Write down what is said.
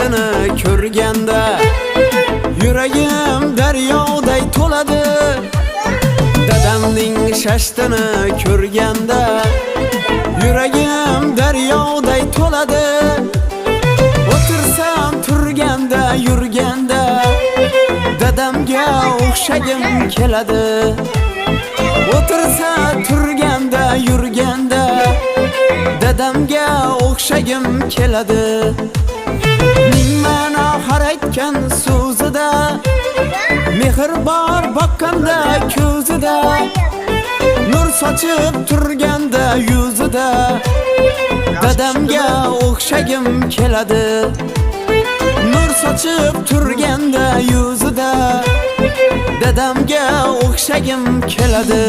shashtini ko'rganda yuragim daryoday to'ladi. Dadamning shashtini ko'rganda yuragim daryoday to'ladi. O'tirsam turganda yurganda dadamga o'xshagim keladi. O'tirsa turganda yurganda dadamga o'xshagim keladi. Ming ma'no har aytgan so'zida, mehr bor boqqanda ko'zida, nur sochib turganda yuzida dadamga o'xshagim keladi. Nur sochib turganda yuzida dadamga o'xshagim keladi.